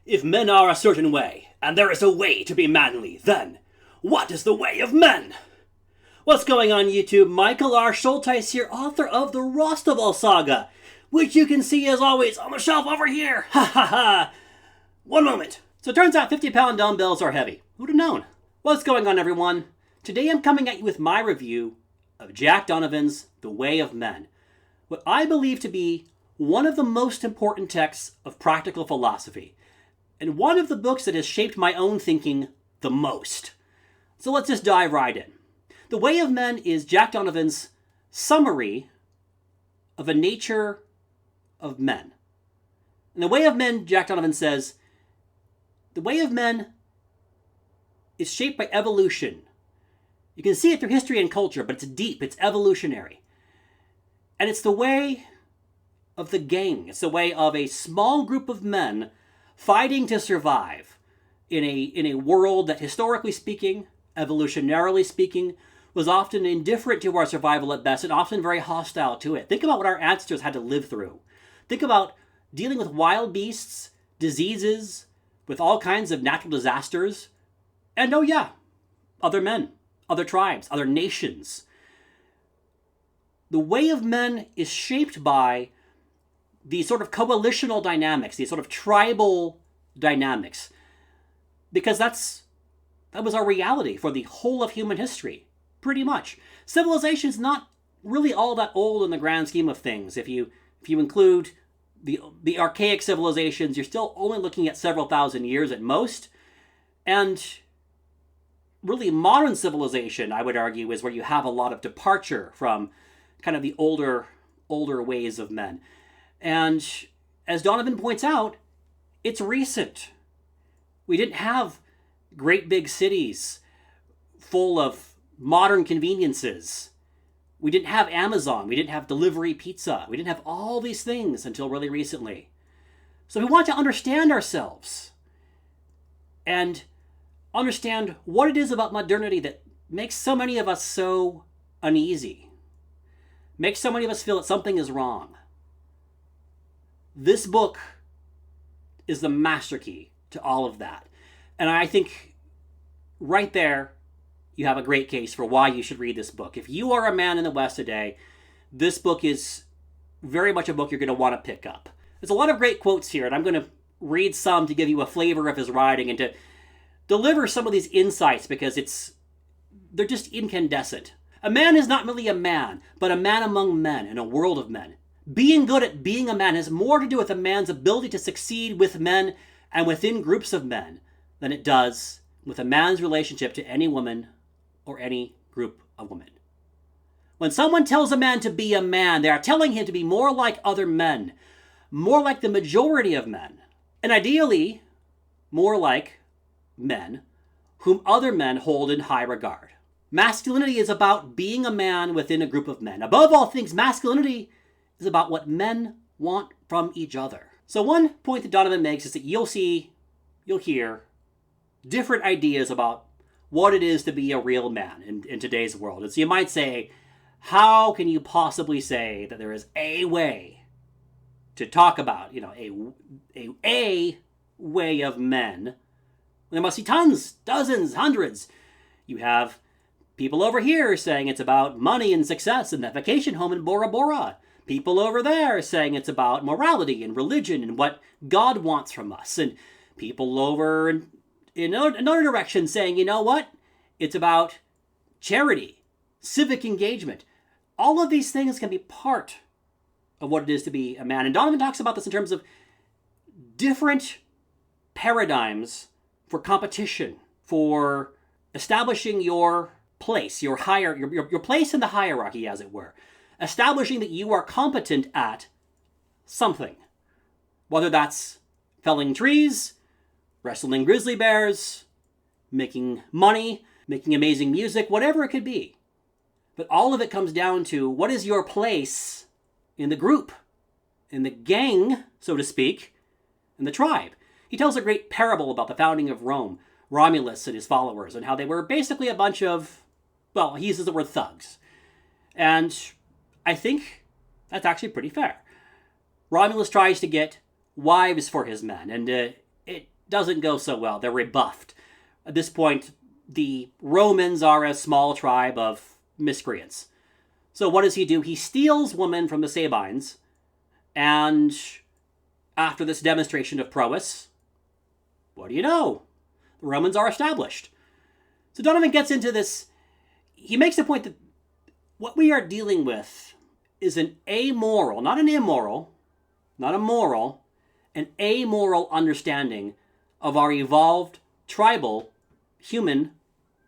If men are a certain way, and there is a way to be manly, then what is the way of men? What's going on YouTube? Michael R. Schulteis here, author of the Rostoval Saga, which you can see as always on the shelf over here. Ha ha ha! One moment. So it turns out 50-pound dumbbells are heavy. Who'd have known? What's going on, everyone? Today I'm coming at you with my review of Jack Donovan's The Way of Men, what I believe to be one of the most important texts of practical philosophy, and one of the books that has shaped my own thinking the most. So let's just dive right in. The Way of Men is Jack Donovan's summary of a nature of men. In The Way of Men, Jack Donovan says, the way of men is shaped by evolution. You can see it through history and culture, but it's deep, it's evolutionary. And it's the way of the gang. It's the way of a small group of men fighting to survive in a world that, historically speaking, evolutionarily speaking, was often indifferent to our survival at best and often very hostile to it. Think about what our ancestors had to live through. Think about dealing with wild beasts, diseases, with all kinds of natural disasters, and oh yeah, other men, other tribes, other nations. The Way of Men is shaped by these sort of coalitional dynamics, these sort of tribal dynamics, because that was our reality for the whole of human history, pretty much. Civilization's not really all that old in the grand scheme of things. If you include the archaic civilizations, you're still only looking at several thousand years at most. And really modern civilization, I would argue, is where you have a lot of departure from kind of the older ways of men. And as Donovan points out, it's recent. We didn't have great big cities full of modern conveniences. We didn't have Amazon. We didn't have delivery pizza. We didn't have all these things until really recently. So we want to understand ourselves and understand what it is about modernity that makes so many of us so uneasy, makes so many of us feel that something is wrong. This book is the master key to all of that. And I think right there, you have a great case for why you should read this book. If you are a man in the West today, this book is very much a book you're going to want to pick up. There's a lot of great quotes here, and I'm going to read some to give you a flavor of his writing and to deliver some of these insights because they're just incandescent. A man is not merely a man, but a man among men in a world of men. Being good at being a man has more to do with a man's ability to succeed with men and within groups of men than it does with a man's relationship to any woman or any group of women. When someone tells a man to be a man, they are telling him to be more like other men, more like the majority of men, and ideally, more like men whom other men hold in high regard. Masculinity is about being a man within a group of men. Above all things, masculinity is about what men want from each other. So one point that Donovan makes is that you'll hear different ideas about what it is to be a real man in today's world. And so you might say, how can you possibly say that there is a way to talk about, a way of men? There must be tons, dozens, hundreds. You have people over here saying it's about money and success and that vacation home in Bora Bora. People over there saying it's about morality and religion and what God wants from us. And people over in another direction saying, you know what? It's about charity, civic engagement. All of these things can be part of what it is to be a man. And Donovan talks about this in terms of different paradigms for competition, for establishing your place, your place in the hierarchy, as it were. Establishing that you are competent at something. Whether that's felling trees, wrestling grizzly bears, making money, making amazing music, whatever it could be. But all of it comes down to what is your place in the group, in the gang, so to speak, in the tribe. He tells a great parable about the founding of Rome, Romulus and his followers, and how they were basically a bunch of, well, he uses the word thugs. And I think that's actually pretty fair. Romulus tries to get wives for his men, and doesn't go so well. They're rebuffed. At this point, the Romans are a small tribe of miscreants. So what does he do? He steals women from the Sabines, and after this demonstration of prowess, what do you know? The Romans are established. So Donovan gets into this. He makes the point that what we are dealing with is an amoral, not an immoral, not a moral, an amoral understanding of our evolved, tribal, human,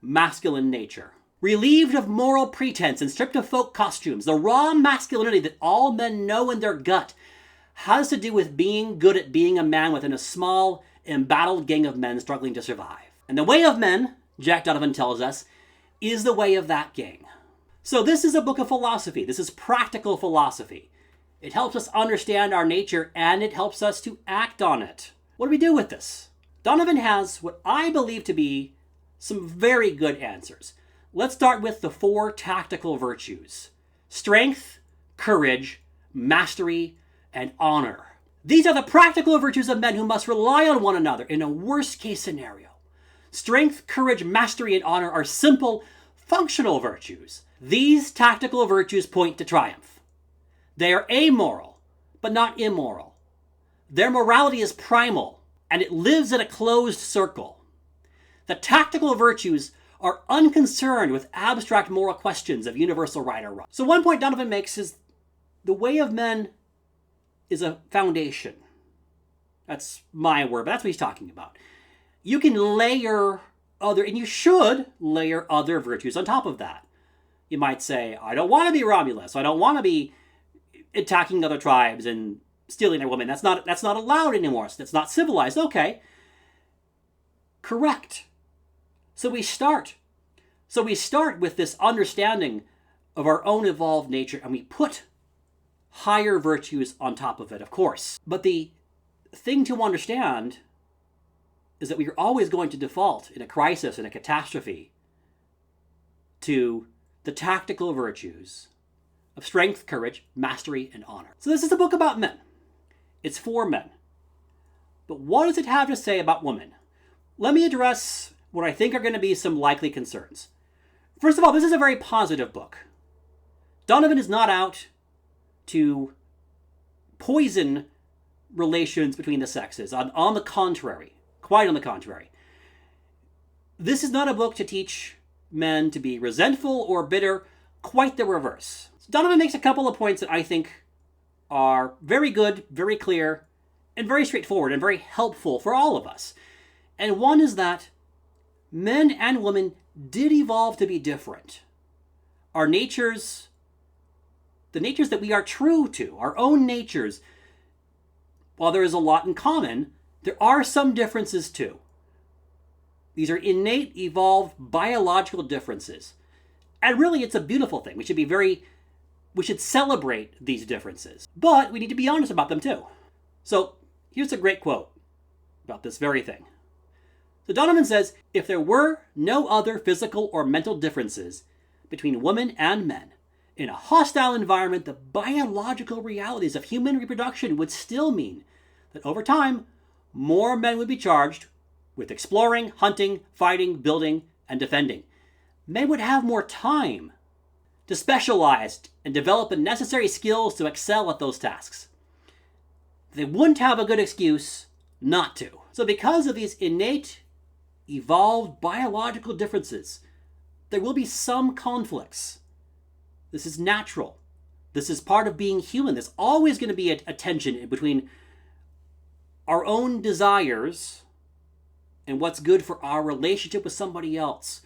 masculine nature. Relieved of moral pretense and stripped of folk costumes, the raw masculinity that all men know in their gut has to do with being good at being a man within a small, embattled gang of men struggling to survive. And the way of men, Jack Donovan tells us, is the way of that gang. So this is a book of philosophy. This is practical philosophy. It helps us understand our nature, and it helps us to act on it. What do we do with this? Donovan has what I believe to be some very good answers. Let's start with the 4 tactical virtues: strength, courage, mastery, and honor. These are the practical virtues of men who must rely on one another in a worst-case scenario. Strength, courage, mastery, and honor are simple, functional virtues. These tactical virtues point to triumph. They are amoral, but not immoral. Their morality is primal, and it lives in a closed circle. The tactical virtues are unconcerned with abstract moral questions of universal right or wrong. So one point Donovan makes is the way of men is a foundation. That's my word, but that's what he's talking about. You can layer other, and you should layer other virtues on top of that. You might say, I don't want to be Romulus. I don't want to be attacking other tribes and stealing their women. That's not allowed anymore. That's not civilized. Okay. Correct. So we start with this understanding of our own evolved nature, and we put higher virtues on top of it, of course. But the thing to understand is that we are always going to default in a crisis, in a catastrophe, to the tactical virtues of strength, courage, mastery, and honor. So this is a book about men. It's for men. But what does it have to say about women? Let me address what I think are going to be some likely concerns. First of all, this is a very positive book. Donovan is not out to poison relations between the sexes. On the contrary, quite on the contrary. This is not a book to teach men to be resentful or bitter, quite the reverse. So Donovan makes a couple of points that I think are very good, very clear, and very straightforward, and very helpful for all of us. And one is that men and women did evolve to be different. Our natures, the natures that we are true to, our own natures, while there is a lot in common, there are some differences too. These are innate, evolved, biological differences. And really, it's a beautiful thing. We should celebrate these differences. But we need to be honest about them too. So here's a great quote about this very thing. So Donovan says, if there were no other physical or mental differences between women and men, in a hostile environment, the biological realities of human reproduction would still mean that over time, more men would be charged with exploring, hunting, fighting, building, and defending. Men would have more time to specialize and develop the necessary skills to excel at those tasks. They wouldn't have a good excuse not to. So because of these innate, evolved biological differences, there will be some conflicts. This is natural. This is part of being human. There's always going to be a tension between our own desires and what's good for our relationship with somebody else.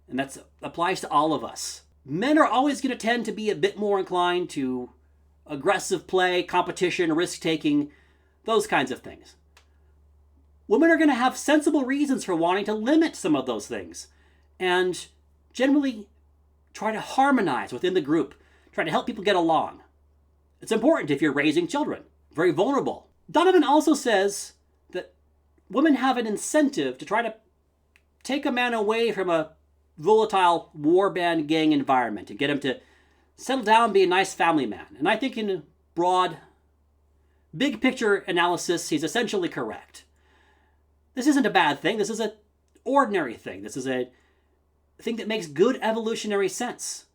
And that applies to all of us. Men are always going to tend to be a bit more inclined to aggressive play, competition, risk-taking, those kinds of things. Women are going to have sensible reasons for wanting to limit some of those things and generally try to harmonize within the group, try to help people get along. It's important if you're raising children, very vulnerable. Donovan also says that women have an incentive to try to take a man away from a volatile warband gang environment and get him to settle down and be a nice family man. And I think in broad, big picture analysis, he's essentially correct. This isn't a bad thing. This is an ordinary thing. This is a thing that makes good evolutionary sense.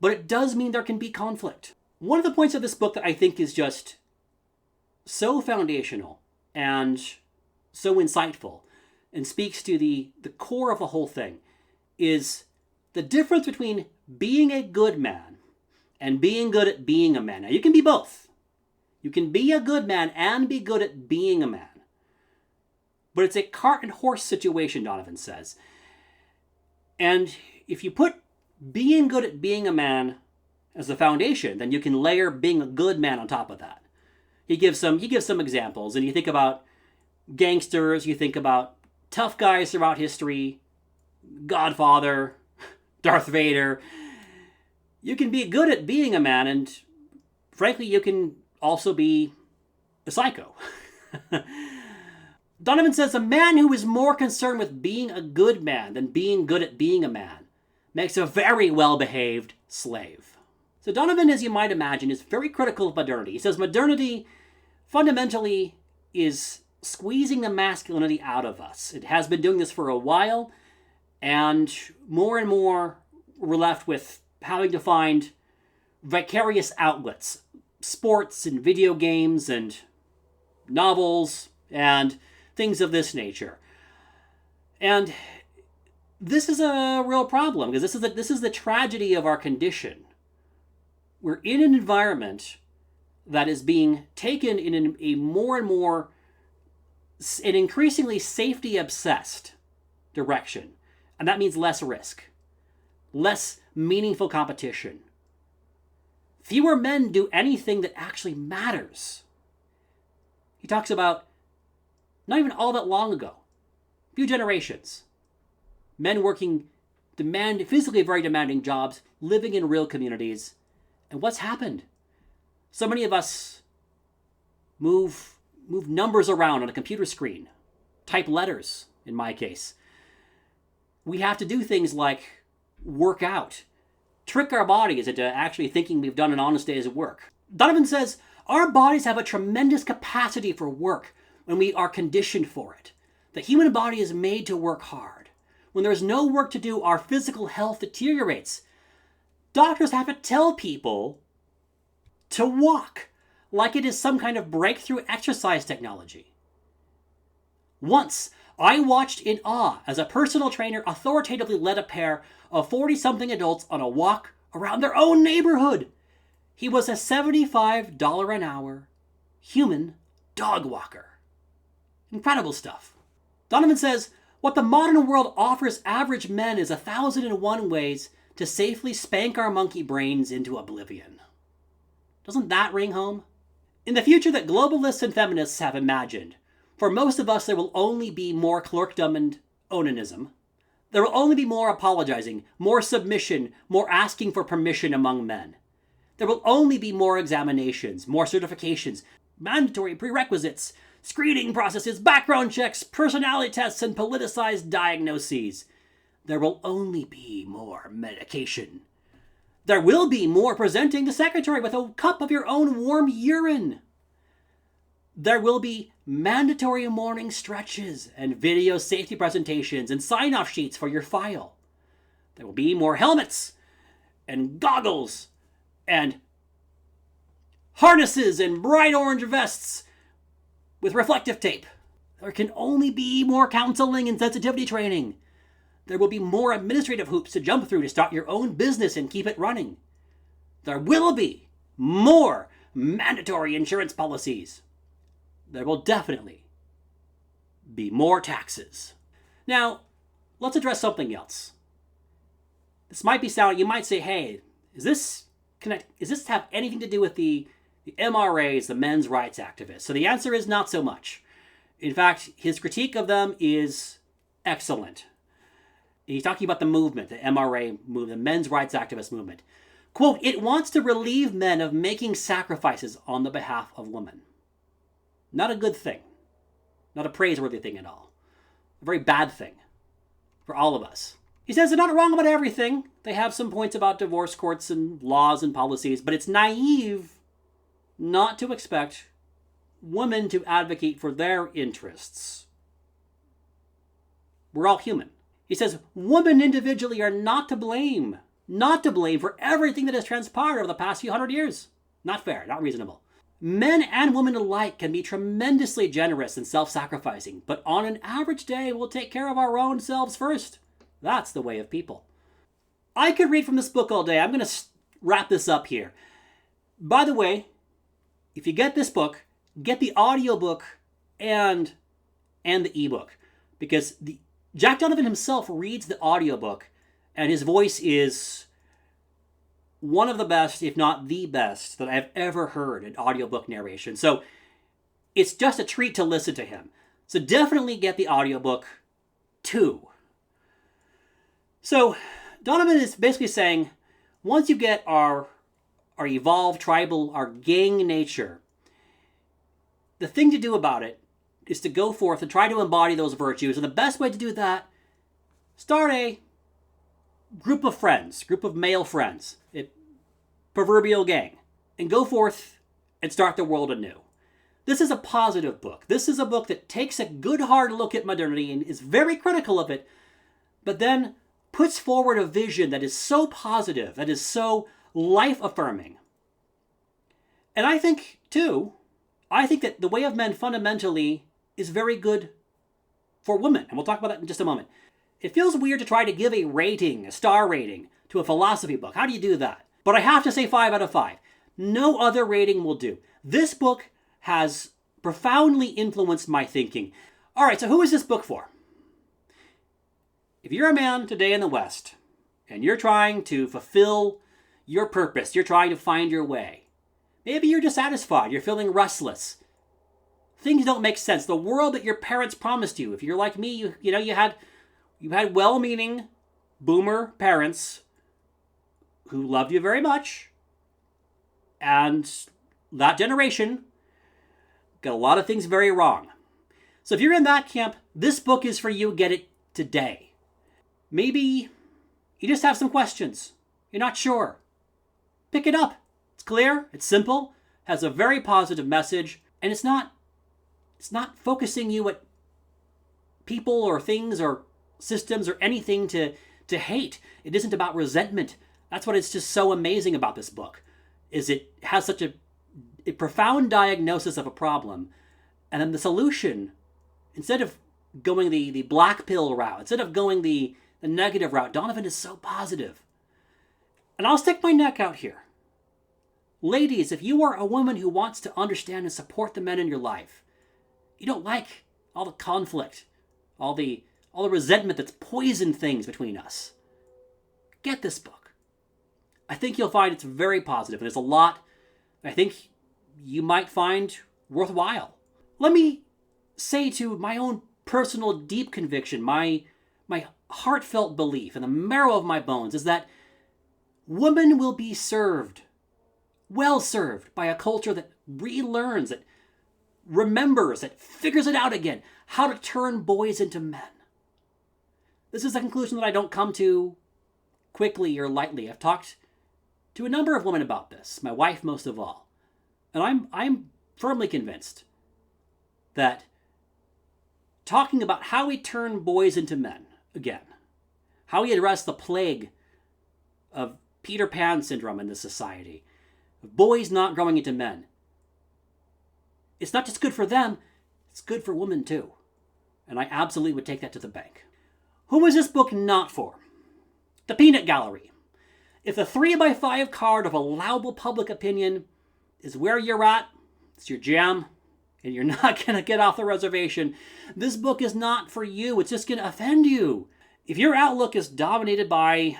But it does mean there can be conflict. One of the points of this book that I think is just so foundational and so insightful and speaks to the core of the whole thing is the difference between being a good man and being good at being a man. Now, you can be both. You can be a good man and be good at being a man. But it's a cart and horse situation, Donovan says. And if you put being good at being a man as the foundation, then you can layer being a good man on top of that. He gives some examples, and you think about gangsters, you think about tough guys throughout history, Godfather, Darth Vader. You can be good at being a man, and frankly, you can also be a psycho. Donovan says a man who is more concerned with being a good man than being good at being a man makes a very well-behaved slave. So Donovan, as you might imagine, is very critical of modernity. He says modernity fundamentally is squeezing the masculinity out of us. It has been doing this for a while, and more we're left with having to find vicarious outlets, sports and video games and novels and things of this nature. And this is a real problem, because this is the tragedy of our condition. We're in an environment that is being taken in a more and more, an increasingly safety-obsessed direction. And that means less risk, less meaningful competition. Fewer men do anything that actually matters. He talks about, not even all that long ago, a few generations, men working physically very demanding jobs, living in real communities. And what's happened? So many of us move numbers around on a computer screen, type letters, in my case. We have to do things like work out, trick our bodies into actually thinking we've done an honest day's work. Donovan says, our bodies have a tremendous capacity for work when we are conditioned for it. The human body is made to work hard. When there is no work to do, our physical health deteriorates. Doctors have to tell people to walk like it is some kind of breakthrough exercise technology. Once, I watched in awe as a personal trainer authoritatively led a pair of 40-something adults on a walk around their own neighborhood. He was a $75 an hour human dog walker. Incredible stuff. Donovan says, what the modern world offers average men is 1,001 ways to safely spank our monkey brains into oblivion. Doesn't that ring home? In the future that globalists and feminists have imagined, for most of us there will only be more clerkdom and onanism. There will only be more apologizing, more submission, more asking for permission among men. There will only be more examinations, more certifications, mandatory prerequisites, screening processes, background checks, personality tests, and politicized diagnoses. There will only be more medication. There will be more presenting the secretary with a cup of your own warm urine. There will be mandatory morning stretches and video safety presentations and sign-off sheets for your file. There will be more helmets and goggles and harnesses and bright orange vests with reflective tape. There can only be more counseling and sensitivity training. There will be more administrative hoops to jump through to start your own business and keep it running. There will be more mandatory insurance policies. There will definitely be more taxes. Now, let's address something else. This might be sound, you might say, hey, does this have anything to do with the MRAs, the men's rights activists? So the answer is not so much. In fact, his critique of them is excellent. He's talking about the movement, the MRA movement, the men's rights activist movement. Quote, it wants to relieve men of making sacrifices on the behalf of women. Not a good thing. Not a praiseworthy thing at all. A very bad thing for all of us. He says they're not wrong about everything. They have some points about divorce courts and laws and policies, but it's naive not to expect women to advocate for their interests. We're all human. He says, women individually are not to blame. Not to blame for everything that has transpired over the past few hundred years. Not fair, not reasonable. Men and women alike can be tremendously generous and self-sacrificing, but on an average day, we'll take care of our own selves first. That's the way of people. I could read from this book all day. I'm going to wrap this up here. By the way, if you get this book, get the audiobook and the ebook, because Jack Donovan himself reads the audiobook, and his voice is one of the best, if not the best, that I've ever heard in audiobook narration. So it's just a treat to listen to him. So definitely get the audiobook too. So Donovan is basically saying, once you get our evolved tribal, our gang nature, the thing to do about it is to go forth and try to embody those virtues. And the best way to do that, start a group of friends, group of male friends, a proverbial gang, and go forth and start the world anew. This is a positive book. This is a book that takes a good hard look at modernity and is very critical of it, but then puts forward a vision that is so positive, that is so life-affirming. And I think, too, that The Way of Men fundamentally is very good for women. And we'll talk about that in just a moment. It feels weird to try to give a rating, a star rating, to a philosophy book. How do you do that? But I have to say 5 out of 5. No other rating will do. This book has profoundly influenced my thinking. All right, so who is this book for? If you're a man today in the West, and you're trying to fulfill your purpose, you're trying to find your way, maybe you're dissatisfied, you're feeling restless, things don't make sense, the world that your parents promised you, if you're like me, you had well-meaning boomer parents who loved you very much, and that generation got a lot of things very wrong. So if you're in that camp, this book is for you. Get it today. Maybe you just have some questions. You're not sure. Pick it up. It's clear, it's simple, has a very positive message, and it's not focusing you at people or things or systems or anything to hate. It isn't about resentment. That's what it's just so amazing about this book, is it has such a profound diagnosis of a problem, and then the solution, instead of going the black pill route, instead of going the negative route, Donovan is so positive. And I'll stick my neck out here. Ladies, if you are a woman who wants to understand and support the men in your life, you don't like all the conflict, all the resentment that's poisoned things between us, get this book. I think you'll find it's very positive, and there's a lot I think you might find worthwhile. Let me say, to my own personal deep conviction, my heartfelt belief in the marrow of my bones is that women will be served, well served, by a culture that relearns, that remembers, that figures it out again, how to turn boys into men. This is a conclusion that I don't come to quickly or lightly. I've talked to a number of women about this, my wife most of all, and I'm firmly convinced that talking about how we turn boys into men again, how we address the plague of Peter Pan syndrome in this society, of boys not growing into men, it's not just good for them, it's good for women too. And I absolutely would take that to the bank. Who is this book not for? The peanut gallery. If the 3x5 card of allowable public opinion is where you're at, it's your jam, and you're not going to get off the reservation, this book is not for you. It's just going to offend you. If your outlook is dominated by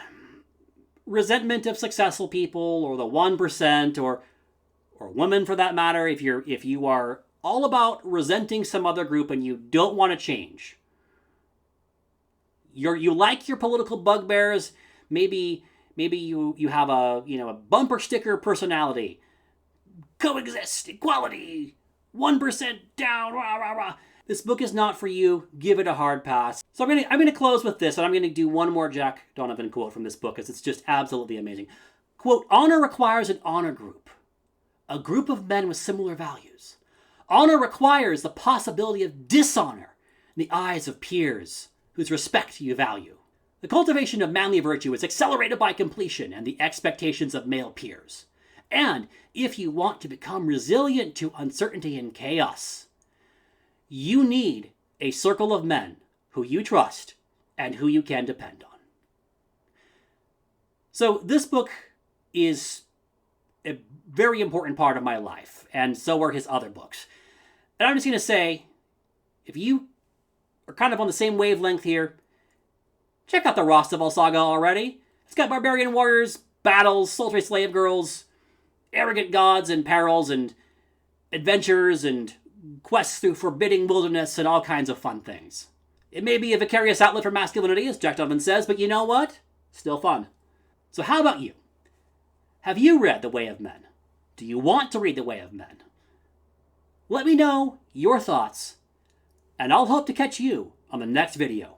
resentment of successful people, or the 1%, or women for that matter, if you are all about resenting some other group and you don't want to change, you like your political bugbears, maybe you have a bumper sticker personality, coexist, equality, 1% down, rah, rah, rah. This book is not for you. Give it a hard pass. So I'm gonna close with this, and I'm gonna do one more Jack Donovan quote from this book, because it's just absolutely amazing. Quote, "Honor requires an honor group, a group of men with similar values. Honor requires the possibility of dishonor in the eyes of peers whose respect you value. The cultivation of manly virtue is accelerated by completion and the expectations of male peers. And if you want to become resilient to uncertainty and chaos, you need a circle of men who you trust and who you can depend on. So this book is a very important part of my life, and so are his other books. And I'm just going to say, if you are kind of on the same wavelength here, check out the Rostaval saga already. It's got barbarian warriors, battles, sultry slave girls, arrogant gods and perils, and adventures, and quests through forbidding wilderness, and all kinds of fun things. It may be a vicarious outlet for masculinity, as Jack Donovan says, but you know what? Still fun. So how about you? Have you read The Way of Men? Do you want to read The Way of Men? Let me know your thoughts, and I'll hope to catch you on the next video.